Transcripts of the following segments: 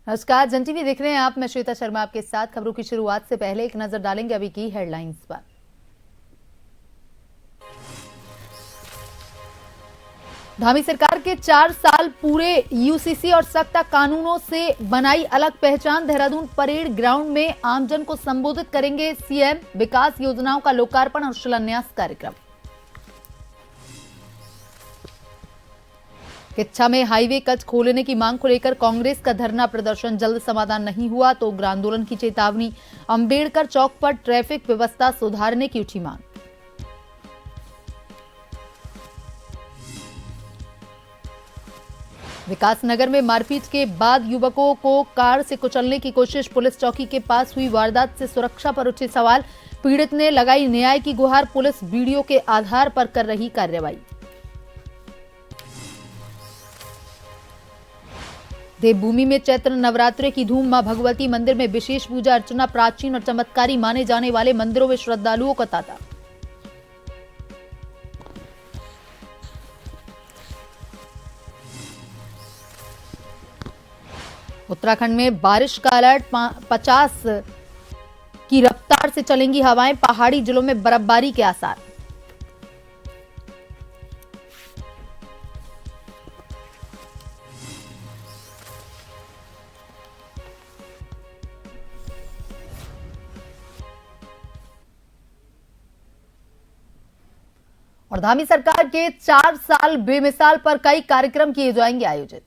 नमस्कार, जन टीवी देख रहे हैं आप। मैं श्वेता शर्मा आपके साथ। खबरों की शुरुआत से पहले एक नजर डालेंगे अभी की हेडलाइंस पर। धामी सरकार के 4 साल पूरे, यूसीसी और सख्त कानूनों से बनाई अलग पहचान। देहरादून परेड ग्राउंड में आमजन को संबोधित करेंगे सीएम। विकास योजनाओं का लोकार्पण और शिलान्यास कार्यक्रम। किच्छा में हाईवे कच खोलने की मांग को लेकर कांग्रेस का धरना प्रदर्शन। जल्द समाधान नहीं हुआ तो उग्र आंदोलन की चेतावनी। अंबेडकर चौक पर ट्रैफिक व्यवस्था सुधारने की उठी मांग। विकासनगर में मारपीट के बाद युवकों को कार से कुचलने की कोशिश। पुलिस चौकी के पास हुई वारदात से सुरक्षा पर उठे सवाल। पीड़ित ने लगाई न्याय की गुहार। पुलिस वीडियो के आधार पर कर रही कार्रवाई। देवभूमि में चैत्र नवरात्रि की धूम। मां भगवती मंदिर में विशेष पूजा अर्चना। प्राचीन और चमत्कारी माने जाने वाले मंदिरों में श्रद्धालुओं का तांता। उत्तराखंड में बारिश का अलर्ट। 50 की रफ्तार से चलेंगी हवाएं। पहाड़ी जिलों में बर्फबारी के आसार। और धामी सरकार के 4 साल बेमिसाल पर कई कार्यक्रम किए जाएंगे आयोजित।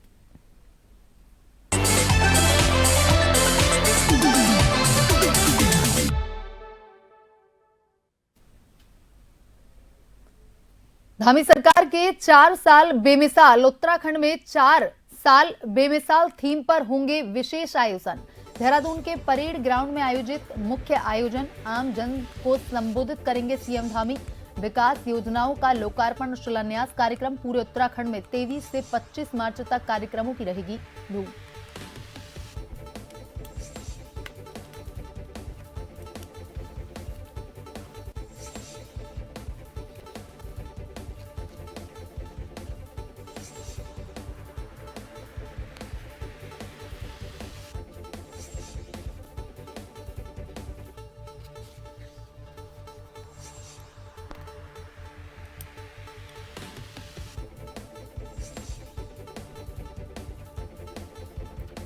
धामी सरकार के 4 साल बेमिसाल। उत्तराखंड में 4 साल बेमिसाल थीम पर होंगे विशेष आयोजन। देहरादून के परेड ग्राउंड में आयोजित मुख्य आयोजन। आम जन को संबोधित करेंगे सीएम धामी। विकास योजनाओं का लोकार्पण और शिलान्यास कार्यक्रम। पूरे उत्तराखंड में 23 से 25 मार्च तक कार्यक्रमों की रहेगी धूम।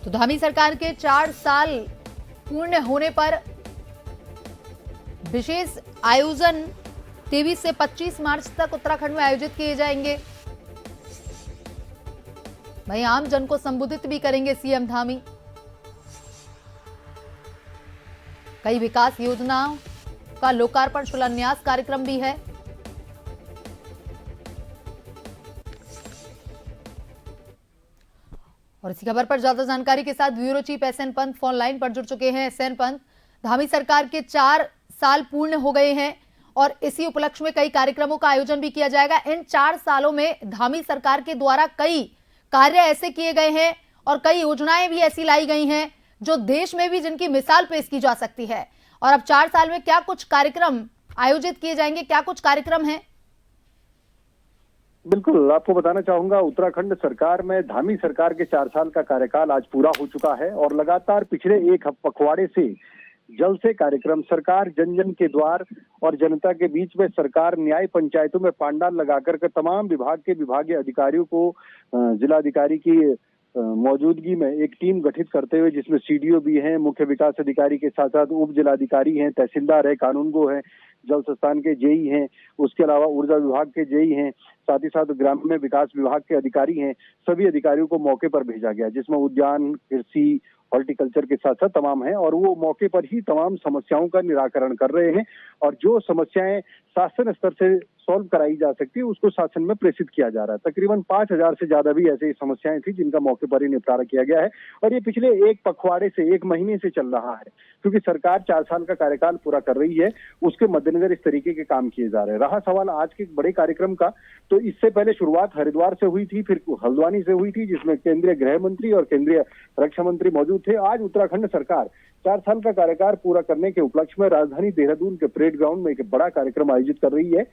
तो धामी सरकार के 4 साल पूर्ण होने पर विशेष आयोजन 23 से 25 मार्च तक उत्तराखंड में आयोजित किए जाएंगे। वहीं आम जन को संबोधित भी करेंगे सीएम धामी। कई विकास योजनाओं का लोकार्पण शिलान्यास कार्यक्रम भी है। और इसी खबर पर ज्यादा जानकारी के साथ bureau chief SN Pant phone line पर जुड़ चुके हैं। एसएन पंत, धामी सरकार के 4 साल पूर्ण हो गए हैं और इसी उपलक्ष्य में कई कार्यक्रमों का आयोजन भी किया जाएगा। इन 4 सालों में धामी सरकार के द्वारा कई कार्य ऐसे किए गए हैं और कई योजनाएं भी ऐसी लाई गई हैं जो देश में भी जिनकी मिसाल पेश की जा सकती है। और अब 4 साल में क्या कुछ कार्यक्रम आयोजित किए जाएंगे, क्या कुछ कार्यक्रम है? बिल्कुल, आपको बताना चाहूंगा, उत्तराखंड सरकार में धामी सरकार के 4 साल का कार्यकाल आज पूरा हो चुका है और लगातार पिछले एक पखवाड़े से जल से कार्यक्रम, सरकार जन जन के द्वार और जनता के बीच में सरकार न्याय पंचायतों में पांडाल लगाकर के तमाम विभाग के विभागीय अधिकारियों को जिलाधिकारी की मौजूदगी में एक टीम गठित करते हुए, जिसमें सीडीओ भी हैं, मुख्य विकास अधिकारी के साथ साथ उप जिलाधिकारी हैं, तहसीलदार है, कानूनगो है, जल संस्थान के जेई हैं, उसके अलावा ऊर्जा विभाग के जेई हैं, साथ ही साथ ग्रामीण विकास विभाग के अधिकारी हैं। सभी अधिकारियों को मौके पर भेजा गया, जिसमें उद्यान, कृषि, हॉर्टिकल्चर के साथ साथ तमाम हैं और वो मौके पर ही तमाम समस्याओं का निराकरण कर रहे हैं और जो समस्याएं शासन स्तर से सॉल्व कराई जा सकती है उसको शासन में प्रेषित किया जा रहा है। तकरीबन 5000 से ज्यादा भी ऐसी समस्याएं थी जिनका मौके पर ही निपटारा किया गया है और ये पिछले एक पखवाड़े से, एक महीने से चल रहा है, क्योंकि सरकार 4 साल का कार्यकाल पूरा कर रही है। उसके मद्देनजर इस तरीके के काम किए जा रहे हैं। रहा सवाल आज के बड़े कार्यक्रम का, तो इससे पहले शुरुआत हरिद्वार से हुई थी, फिर हल्द्वानी से हुई थी, जिसमें केंद्रीय गृह मंत्री और केंद्रीय रक्षा मंत्री मौजूद थे। आज उत्तराखंड सरकार 4 साल का कार्यकाल पूरा करने के उपलक्ष्य में राजधानी देहरादून के परेड ग्राउंड में एक बड़ा कार्यक्रम आयोजित कर रही है।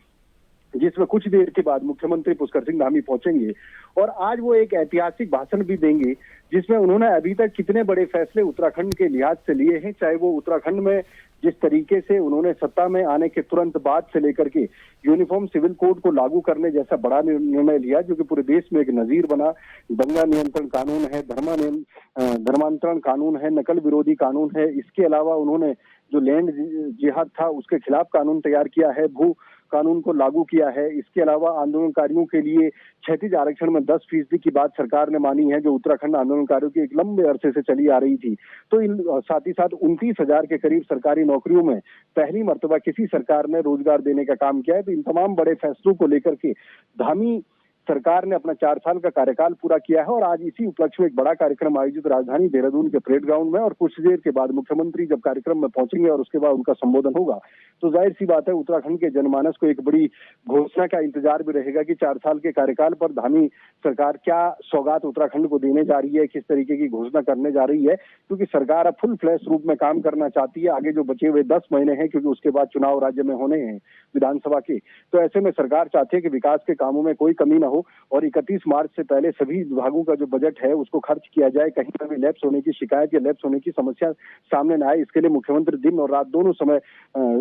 जिसमें कुछ देर के बाद मुख्यमंत्री पुष्कर सिंह धामी पहुंचेंगे और आज वो एक ऐतिहासिक भाषण भी देंगे, जिसमें उन्होंने अभी तक कितने बड़े फैसले उत्तराखंड के लिहाज से लिए हैं, चाहे वो उत्तराखंड में जिस तरीके से उन्होंने सत्ता में आने के तुरंत बाद से लेकर के यूनिफॉर्म सिविल कोड को लागू करने जैसा बड़ा निर्णय लिया, जो कि पूरे देश में एक नजीर बना। दंगा नियंत्रण कानून है, धर्मांतरण कानून है, नकल विरोधी कानून है। इसके अलावा उन्होंने जो लैंड जिहाद था उसके खिलाफ कानून तैयार किया है, भू कानून को लागू किया है। इसके अलावा आंदोलनकारियों के लिए क्षैतिज आरक्षण में 10% की बात सरकार ने मानी है, जो उत्तराखंड आंदोलनकारियों की एक लंबे अरसे से चली आ रही थी। तो साथ ही साथ 29,000 के करीब सरकारी नौकरियों में पहली मर्तबा किसी सरकार ने रोजगार देने का काम किया है। तो इन तमाम बड़े फैसलों को लेकर के धामी सरकार ने अपना 4 साल का कार्यकाल पूरा किया है और आज इसी उपलक्ष्य में एक बड़ा कार्यक्रम आयोजित राजधानी देहरादून के परेड ग्राउंड में, और कुछ देर के बाद मुख्यमंत्री जब कार्यक्रम में पहुंचेंगे और उसके बाद उनका संबोधन होगा, तो जाहिर सी बात है उत्तराखंड के जनमानस को एक बड़ी घोषणा का इंतजार भी रहेगा कि 4 साल के कार्यकाल पर धामी सरकार क्या सौगात उत्तराखंड को देने जा रही है, किस तरीके की घोषणा करने जा रही है। क्योंकि सरकार अब फुल फ्लैश रूप में काम करना चाहती है। आगे जो बचे हुए 10 महीने हैं, क्योंकि उसके बाद चुनाव राज्य में होने हैं विधानसभा के, तो ऐसे में सरकार चाहती है कि विकास के कामों में कोई कमी न हो और 31 मार्च से पहले सभी विभागों का जो बजट है उसको खर्च किया जाए, कहीं पर भी लैप्स होने की शिकायत या लैप्स होने की समस्या सामने न आए। इसके लिए मुख्यमंत्री दिन और रात दोनों समय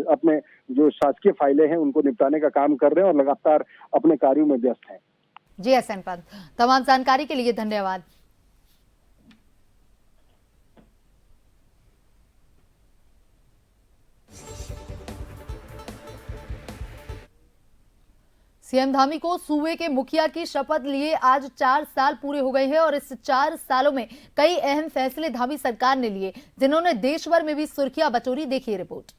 अपने जो शासकीय फाइलें हैं उनको निपटाने का काम कर रहे हैं और लगातार अपने कार्यों में व्यस्त हैं। जी एसएन पंत, तमाम जानकारी के लिए धन्यवाद। सीएम धामी को सूबे के मुखिया की शपथ लिए आज 4 साल पूरे हो गए हैं और इस 4 सालों में कई अहम फैसले धामी सरकार ने लिए, जिन्होंने देश भर में भी सुर्खियां बटोरी। देखिए रिपोर्ट।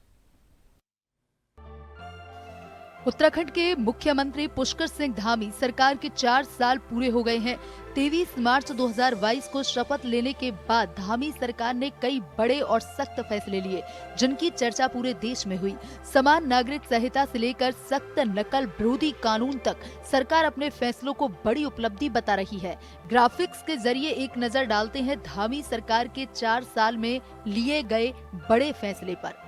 उत्तराखंड के मुख्यमंत्री पुष्कर सिंह धामी सरकार के 4 साल पूरे हो गए हैं। 23 मार्च 2022 को शपथ लेने के बाद धामी सरकार ने कई बड़े और सख्त फैसले लिए, जिनकी चर्चा पूरे देश में हुई। समान नागरिक संहिता से लेकर सख्त नकल विरोधी कानून तक सरकार अपने फैसलों को बड़ी उपलब्धि बता रही है। ग्राफिक्स के जरिए एक नजर डालते हैं धामी सरकार के 4 साल में लिए गए बड़े फैसले पर।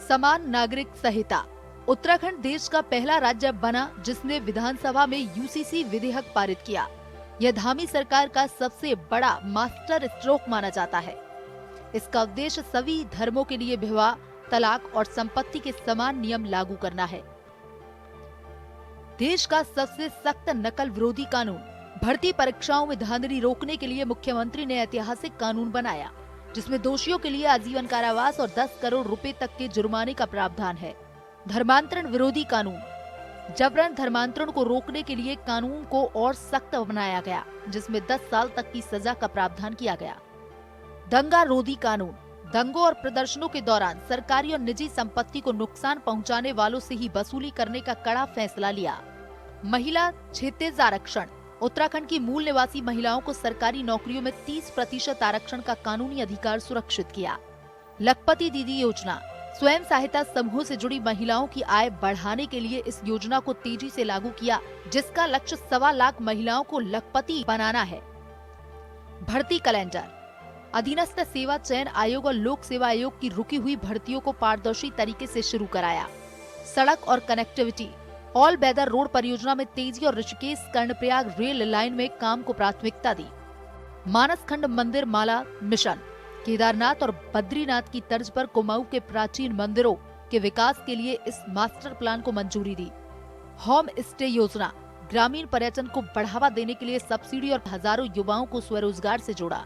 समान नागरिक संहिता। उत्तराखंड देश का पहला राज्य बना जिसने विधानसभा में यूसीसी विधेयक पारित किया। यह धामी सरकार का सबसे बड़ा मास्टर स्ट्रोक माना जाता है। इसका उद्देश्य सभी धर्मों के लिए विवाह, तलाक और संपत्ति के समान नियम लागू करना है। देश का सबसे सख्त नकल विरोधी कानून। भर्ती परीक्षाओं में धांधली रोकने के लिए मुख्यमंत्री ने ऐतिहासिक कानून बनाया, जिसमें दोषियों के लिए आजीवन कारावास और 10 करोड़ रुपए तक के जुर्माने का प्रावधान है। धर्मांतरण विरोधी कानून। जबरन धर्मांतरण को रोकने के लिए कानून को और सख्त बनाया गया, जिसमें 10 साल तक की सजा का प्रावधान किया गया। दंगा रोधी कानून। दंगों और प्रदर्शनों के दौरान सरकारी और निजी संपत्ति को नुकसान पहुंचाने वालों से ही वसूली करने का कड़ा फैसला लिया। महिला क्षैतिज आरक्षण। उत्तराखंड की मूल निवासी महिलाओं को सरकारी नौकरियों में 30% आरक्षण का कानूनी अधिकार सुरक्षित किया। लखपति दीदी योजना। स्वयं सहायता समूह से जुड़ी महिलाओं की आय बढ़ाने के लिए इस योजना को तेजी से लागू किया, जिसका लक्ष्य 1.25 लाख महिलाओं को लखपति बनाना है। भर्ती कैलेंडर। अधीनस्थ सेवा चयन आयोग और लोक सेवा आयोग की रुकी हुई भर्तियों को पारदर्शी तरीके से शुरू कराया। सड़क और कनेक्टिविटी। ऑल वेदर रोड परियोजना में तेजी और ऋषिकेश कर्णप्रयाग रेल लाइन में काम को प्राथमिकता दी। मानसखंड मंदिर माला मिशन। केदारनाथ और बद्रीनाथ की तर्ज पर कुमाऊं के प्राचीन मंदिरों के विकास के लिए इस मास्टर प्लान को मंजूरी दी। होम स्टे योजना। ग्रामीण पर्यटन को बढ़ावा देने के लिए सब्सिडी और हजारों युवाओं को स्वरोजगार से जोड़ा।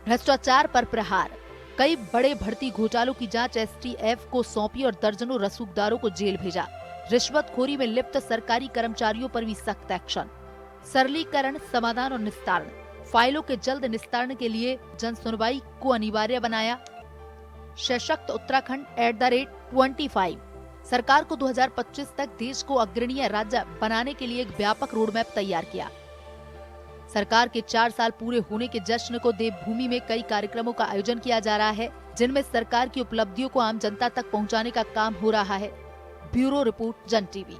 भ्रष्टाचार पर प्रहार। कई बड़े भर्ती घोटालों की जांच एसटीएफ को सौंपी और दर्जनों रसूखदारों को जेल भेजा। रिश्वतखोरी में लिप्त सरकारी कर्मचारियों पर भी सख्त एक्शन। सरलीकरण, समाधान और निस्तारण। फाइलों के जल्द निस्तारण के लिए जन सुनवाई को अनिवार्य बनाया। सशक्त उत्तराखंड @25। सरकार को 2025 तक देश को अग्रणीय राज्य बनाने के लिए एक व्यापक रोड मैप तैयार किया। सरकार के 4 साल पूरे होने के जश्न को देवभूमि में कई कार्यक्रमों का आयोजन किया जा रहा है, जिनमें सरकार की उपलब्धियों को आम जनता तक पहुंचाने का काम हो रहा है। ब्यूरो रिपोर्ट, जन टीवी।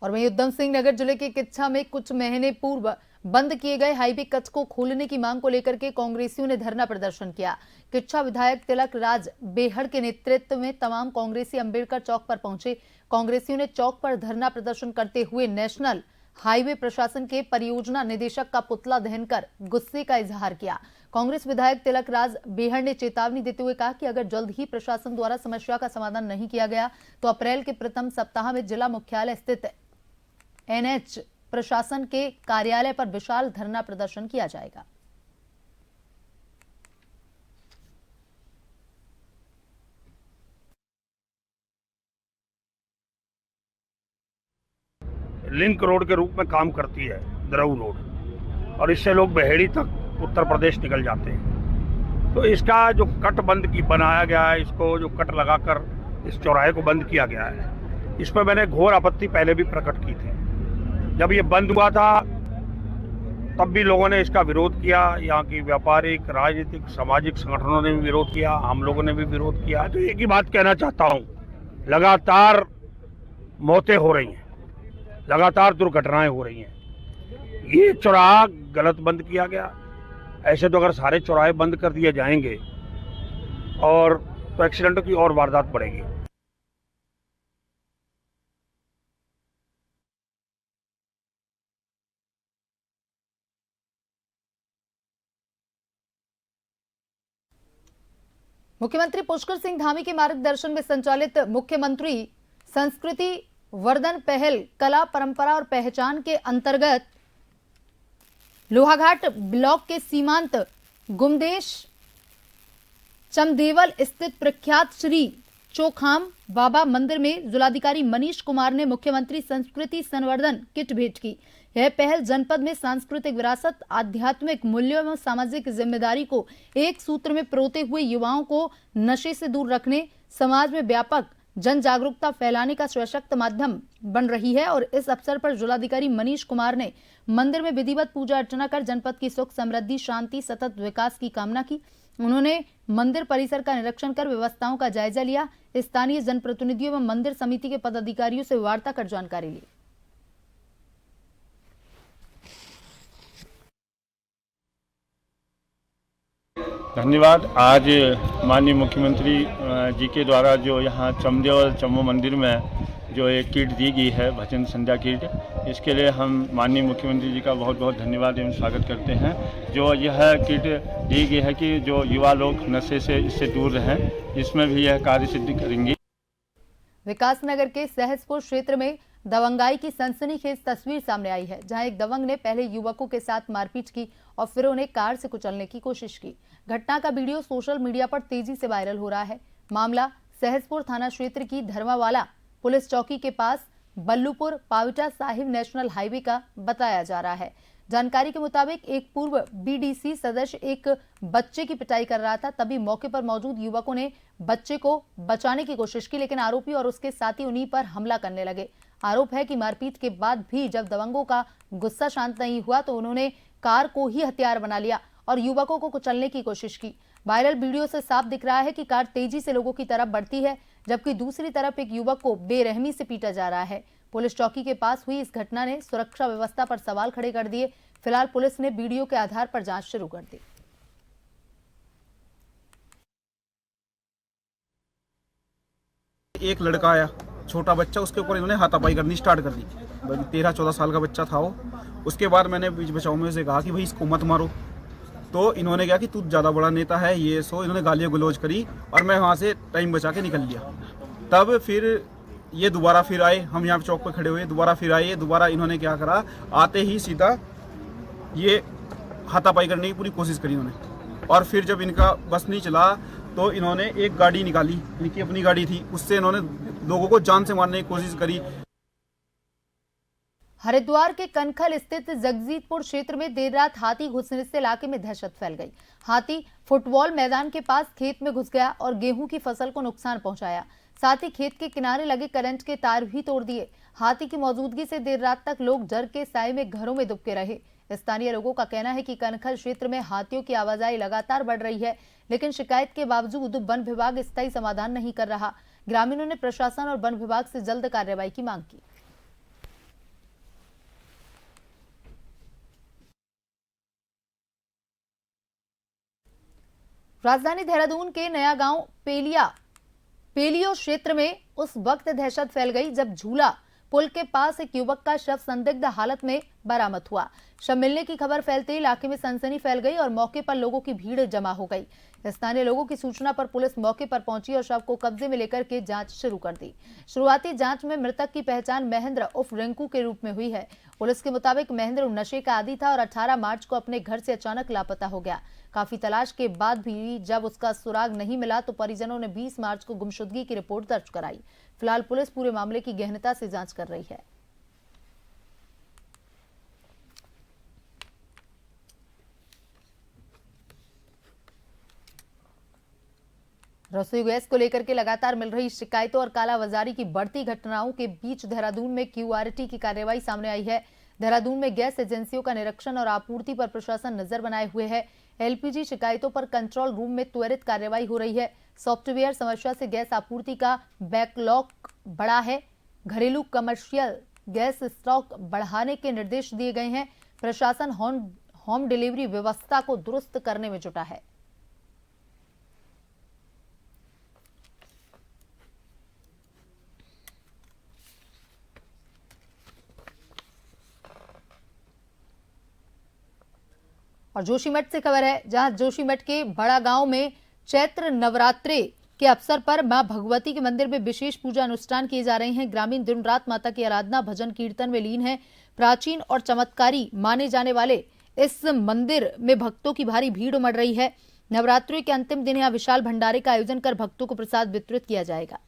और वहीं उधम सिंह नगर जिले के किच्छा में कुछ महीने पूर्व बंद किए गए हाईवे कच्छ को खोलने की मांग को लेकर के कांग्रेसियों ने धरना प्रदर्शन किया। किच्छा विधायक तिलक राज बेहड़ के नेतृत्व में तमाम कांग्रेसी अंबेडकर चौक पर पहुंचे। कांग्रेसियों ने चौक पर धरना प्रदर्शन करते हुए नेशनल हाईवे प्रशासन के परियोजना निदेशक का पुतला दहन कर गुस्से का इजहार किया। कांग्रेस विधायक तिलक राज बेहड़ ने चेतावनी देते हुए कहा कि अगर जल्द ही प्रशासन द्वारा समस्या का समाधान नहीं किया गया तो अप्रैल के प्रथम सप्ताह में जिला मुख्यालय स्थित एनएच प्रशासन के कार्यालय पर विशाल धरना प्रदर्शन किया जाएगा। लिंक रोड के रूप में काम करती है द्रऊ रोड, और इससे लोग बहेड़ी तक उत्तर प्रदेश निकल जाते हैं। तो इसका जो कट बंद की बनाया गया है, इसको जो कट लगाकर इस चौराहे को बंद किया गया है, इस पर मैंने घोर आपत्ति पहले भी प्रकट की थी। जब ये बंद हुआ था तब भी लोगों ने इसका विरोध किया। यहाँ की व्यापारिक, राजनीतिक, सामाजिक संगठनों ने भी विरोध किया, हम लोगों ने भी विरोध किया। तो एक ही बात कहना चाहता हूँ, लगातार मौतें हो रही हैं, लगातार दुर्घटनाएं हो रही हैं। ये चौराहा गलत बंद किया गया। ऐसे तो अगर सारे चौराहे बंद कर दिए जाएंगे और तो एक्सीडेंटों की और वारदात बढ़ेगी। मुख्यमंत्री पुष्कर सिंह धामी के मार्गदर्शन में संचालित मुख्यमंत्री संस्कृति वर्धन पहल कला, परंपरा और पहचान के अंतर्गत लोहाघाट ब्लॉक के सीमांत गुमदेश चमदेवल स्थित प्रख्यात श्री चोखाम बाबा मंदिर में जिलाधिकारी मनीष कुमार ने मुख्यमंत्री संस्कृति संवर्धन किट भेंट की। यह पहल जनपद में सांस्कृतिक विरासत, आध्यात्मिक मूल्यों एवं सामाजिक जिम्मेदारी को एक सूत्र में पिरोते हुए युवाओं को नशे से दूर रखने, समाज में व्यापक जन जागरूकता फैलाने का सशक्त माध्यम बन रही है। और इस अवसर पर जिलाधिकारी मनीष कुमार ने मंदिर में विधिवत पूजा अर्चना कर जनपद की सुख, समृद्धि, शांति, सतत विकास की कामना की। उन्होंने मंदिर परिसर का निरीक्षण कर व्यवस्थाओं का जायजा लिया। स्थानीय जनप्रतिनिधियों एवं मंदिर समिति के पदाधिकारियों से वार्ता कर जानकारी ली। धन्यवाद। आज माननीय मुख्यमंत्री जी के द्वारा जो यहाँ चमदेवल चम्मो मंदिर में जो एक किट दी गई है, भजन संध्या किट, इसके लिए हम माननीय मुख्यमंत्री जी का बहुत बहुत धन्यवाद एवं स्वागत करते हैं। जो यह किट दी गई है कि जो युवा लोग नशे से इससे दूर रहें, इसमें भी यह कार्य सिद्धि करेंगे। विकासनगर के सहसपुर क्षेत्र में दबंगाई की सनसनीखेज तस्वीर सामने आई है, जहां एक दबंग ने पहले युवकों के साथ मारपीट की और फिर उन्हें कार से कुचलने की कोशिश की। घटना का वीडियो सोशल मीडिया पर तेजी से वायरल हो रहा है। मामला सहसपुर थाना क्षेत्र की धर्मावाला पुलिस चौकी के पास बल्लूपुर पाविटा साहिब नेशनल हाईवे का बताया जा रहा है। जानकारी के मुताबिक एक पूर्व बीडीसी सदस्य एक बच्चे की पिटाई कर रहा था, तभी मौके पर मौजूद युवकों ने बच्चे को बचाने की कोशिश की, लेकिन आरोपी और उसके साथी उन्हीं पर हमला करने लगे। आरोप है कि मारपीट के बाद भी जब दबंगों का गुस्सा शांत नहीं हुआ तो उन्होंने कार को ही हथियार बना लिया और युवकों को कुचलने की कोशिश की। वायरल वीडियो से साफ दिख रहा है कि कार तेजी से लोगों की तरफ बढ़ती है, जबकि दूसरी तरफ एक युवक को बेरहमी से पीटा जा रहा है। पुलिस चौकी के पास हुई इस घटना ने सुरक्षा व्यवस्था पर सवाल खड़े कर दिए। फिलहाल पुलिस ने वीडियो के आधार पर जांच शुरू कर दी। एक लड़का आया, छोटा बच्चा, उसके ऊपर इन्होंने हाथापाई करनी स्टार्ट कर दी। 13-14 साल का बच्चा था वो। उसके बाद मैंने बीच बचाव में उसे कहा कि भाई इसको मत मारो, तो इन्होंने कहा कि तू ज़्यादा बड़ा नेता है, ये सो इन्होंने गालियाँ गलौज करी और मैं वहाँ से टाइम बचा के निकल लिया। तब फिर ये दोबारा फिर आए, हम यहाँ चौक पर खड़े हुए, दोबारा फिर आए। दोबारा इन्होंने क्या करा, आते ही सीधा ये हाथापाई करने की पूरी कोशिश करी इन्होंने। और फिर जब इनका बस नहीं चला तो इन्होंने एक गाड़ी निकाली, इनकी अपनी गाड़ी थी, उससे इन्होंने लोगों को जान से मारने की कोशिश करी। हरिद्वार के कनखल स्थित जगजीतपुर क्षेत्र में देर रात हाथी घुसने से इलाके में दहशत फैल गई। हाथी फुटबॉल मैदान के पास खेत में घुस गया और गेहूं की फसल को नुकसान पहुंचाया। साथ ही खेत के किनारे लगे करंट के तार भी तोड़ दिए। हाथी की मौजूदगी से देर रात तक लोग डर के साए में घरों में दुबके रहे। स्थानीय लोगों का कहना है कि कनखल क्षेत्र में हाथियों की आवाजाही लगातार बढ़ रही है, लेकिन शिकायत के बावजूद वन विभाग स्थायी समाधान नहीं कर रहा। ग्रामीणों ने प्रशासन और वन विभाग से जल्द कार्रवाई की मांग की। राजधानी देहरादून के नया गांव पेलियो क्षेत्र में उस वक्त दहशत फैल गई जब झूला पुल के पास एक युवक का शव संदिग्ध हालत में बरामद हुआ। शव मिलने की खबर फैलते ही इलाके में सनसनी फैल गई और मौके पर लोगों की भीड़ जमा हो गई। स्थानीय लोगों की सूचना पर पुलिस मौके पर पहुंची और शव को कब्जे में लेकर के जांच शुरू कर दी। शुरुआती जांच में मृतक की पहचान महेंद्र उर्फ रिंकू के रूप में हुई है। पुलिस के मुताबिक महेंद्र नशे का आदी था और 18 मार्च को अपने घर से अचानक लापता हो गया। काफी तलाश के बाद भी जब उसका सुराग नहीं मिला तो परिजनों ने 20 मार्च को गुमशुदगी की रिपोर्ट दर्ज कराई। फिलहाल पुलिस पूरे मामले की गहनता से जांच कर रही है। रसोई गैस को लेकर के लगातार मिल रही शिकायतों और कालाबाजारी की बढ़ती घटनाओं के बीच देहरादून में क्यूआरटी की कार्रवाई सामने आई है। देहरादून में गैस एजेंसियों का निरीक्षण और आपूर्ति पर प्रशासन नजर बनाए हुए है। एलपीजी शिकायतों पर कंट्रोल रूम में त्वरित कार्रवाई हो रही है। सॉफ्टवेयर समस्या से गैस आपूर्ति का बैकलॉग बढ़ा है। घरेलू कमर्शियल गैस स्टॉक बढ़ाने के निर्देश दिए गए हैं। प्रशासन होम डिलीवरी व्यवस्था को दुरुस्त करने में जुटा है। और जोशीमठ से खबर है, जहां जोशीमठ के बड़ा गांव में चैत्र नवरात्रे के अवसर पर मां भगवती के मंदिर में विशेष पूजा अनुष्ठान किए जा रहे हैं। ग्रामीण दिन रात माता की आराधना भजन कीर्तन में लीन है। प्राचीन और चमत्कारी माने जाने वाले इस मंदिर में भक्तों की भारी भीड़ उमड़ रही है। नवरात्रि के अंतिम दिन यहां विशाल भंडारे का आयोजन कर भक्तों को प्रसाद वितरित किया जाएगा।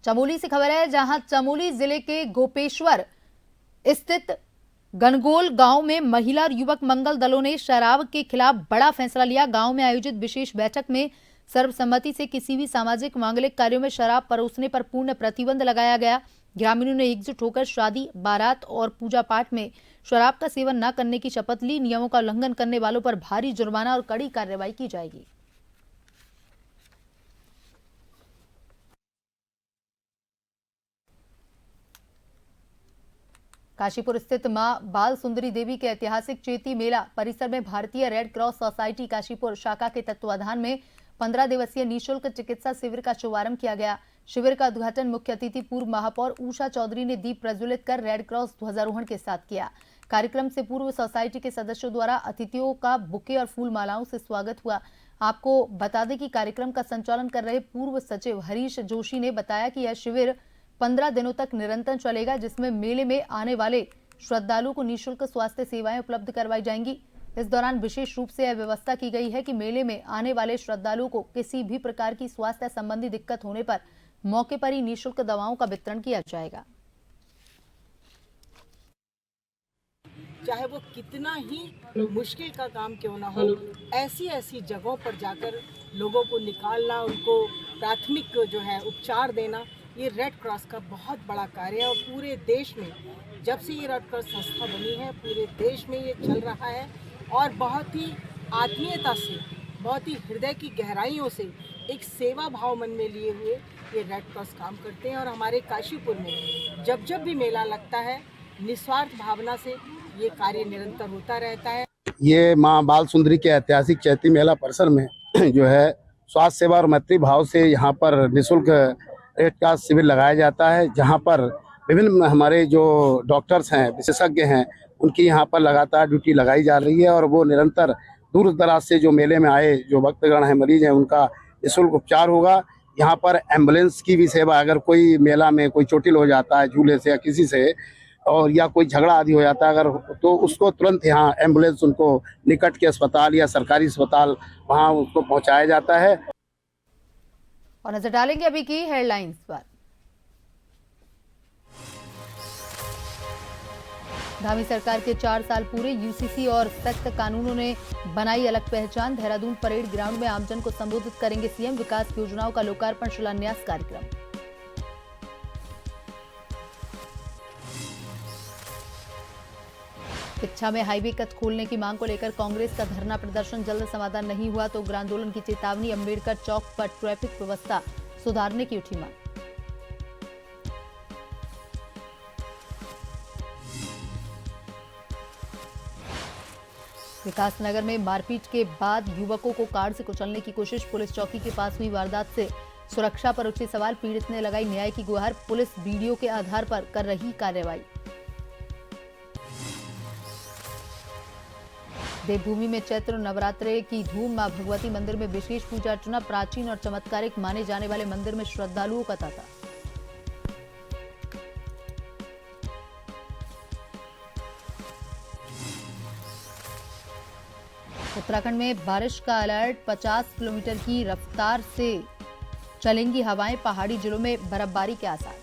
चमोली से खबर है, जहां चमोली जिले के गोपेश्वर स्थित गनगोल गांव में महिला और युवक मंगल दलों ने शराब के खिलाफ बड़ा फैसला लिया। गांव में आयोजित विशेष बैठक में सर्वसम्मति से किसी भी सामाजिक मांगलिक कार्यों में शराब परोसने पर पूर्ण प्रतिबंध लगाया गया। ग्रामीणों ने एकजुट होकर शादी, बारात और पूजा पाठ में शराब का सेवन न करने की शपथ ली। नियमों का उल्लंघन करने वालों पर भारी जुर्माना और कड़ी कार्रवाई की जाएगी। काशीपुर स्थित मां बाल सुंदरी देवी के ऐतिहासिक चेती मेला परिसर में भारतीय रेड क्रॉस सोसाइटी काशीपुर शाखा के तत्वाधान में 15 दिवसीय निःशुल्क चिकित्सा शिविर का शुभारंभ किया गया। शिविर का उद्घाटन मुख्य अतिथि पूर्व महापौर उषा चौधरी ने दीप प्रज्वलित कर रेड क्रॉस ध्वजारोहण के साथ किया। कार्यक्रम से पूर्व सोसाइटी के सदस्यों द्वारा अतिथियों का बुके और फूल मालाओं से स्वागत हुआ। आपको बता दें कि कार्यक्रम का संचालन कर रहे पूर्व सचिव हरीश जोशी ने बताया कि यह शिविर 15 दिनों तक निरंतर चलेगा, जिसमें मेले में आने वाले श्रद्धालुओं को निःशुल्क स्वास्थ्य सेवाएं उपलब्ध करवाई जाएंगी। इस दौरान विशेष रूप से यह व्यवस्था की गई है कि मेले में आने वाले श्रद्धालुओं को किसी भी प्रकार की स्वास्थ्य संबंधी दिक्कत होने पर मौके पर ही निःशुल्क दवाओं का वितरण किया जाएगा। चाहे वो कितना ही मुश्किल का काम क्यों ना हो, ऐसी जगहों पर जाकर लोगों को निकालना, उनको प्राथमिक जो है उपचार देना, ये रेड क्रॉस का बहुत बड़ा कार्य है। और पूरे देश में जब से ये रेड क्रॉस संस्था बनी है, पूरे देश में ये चल रहा है और बहुत ही आत्मीयता से, बहुत ही हृदय की गहराइयों से एक सेवा भाव मन में लिए हुए ये रेड क्रॉस काम करते हैं। और हमारे काशीपुर में जब भी मेला लगता है, निस्वार्थ भावना से ये कार्य निरंतर होता रहता है। ये माँ बाल सुंदरी के ऐतिहासिक चैती मेला परिसर में जो है स्वास्थ्य सेवा और मैत्री भाव से यहाँ पर निःशुल्क रेड क्रॉस शिविर लगाया जाता है, जहाँ पर विभिन्न हमारे जो डॉक्टर्स हैं, विशेषज्ञ हैं, उनकी यहाँ पर लगातार ड्यूटी लगाई जा रही है और वो निरंतर दूर दराज से जो मेले में आए जो भक्तगण हैं, मरीज हैं, उनका निःशुल्क उपचार होगा। यहाँ पर एम्बुलेंस की भी सेवा, अगर कोई मेला में कोई चोटिल हो जाता है झूले से या किसी से, और या कोई झगड़ा आदि हो जाता है अगर, तो उसको तुरंत यहाँ एम्बुलेंस उनको निकट के अस्पताल या सरकारी अस्पताल वहाँ उसको पहुँचाया जाता है। और नजर डालेंगे अभी की हेडलाइंस पर। धामी सरकार के 4 साल पूरे, यूसीसी और सख्त कानूनों ने बनाई अलग पहचान। देहरादून परेड ग्राउंड में आमजन को संबोधित करेंगे सीएम। विकास योजनाओं का लोकार्पण शिलान्यास कार्यक्रम। किच्छा में हाईवे कट खोलने की मांग को लेकर कांग्रेस का धरना प्रदर्शन, जल्द समाधान नहीं हुआ तो उग्र आंदोलन की चेतावनी। अम्बेडकर चौक पर ट्रैफिक व्यवस्था सुधारने की उठी मांग। विकासनगर में मारपीट के बाद युवकों को कार से कुचलने की कोशिश, पुलिस चौकी के पास हुई वारदात से सुरक्षा पर उठे सवाल, पीड़ित ने लगाई न्याय की गुहार, पुलिस वीडियो के आधार पर कर रही कार्रवाई। देवभूमि में चैत्र नवरात्रे की धूम, मां भगवती मंदिर में विशेष पूजा अर्चना, प्राचीन और चमत्कारिक माने जाने वाले मंदिर में श्रद्धालुओं का तांता। उत्तराखंड में बारिश का अलर्ट, 50 किलोमीटर की रफ्तार से चलेंगी हवाएं, पहाड़ी जिलों में बर्फबारी के आसार।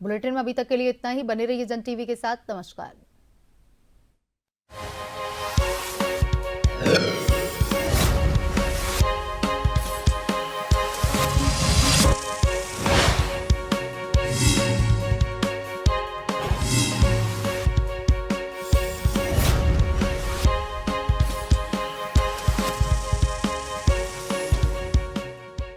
बुलेटिन में अभी तक के लिए इतना ही। बने रहिए जन टीवी के साथ। नमस्कार।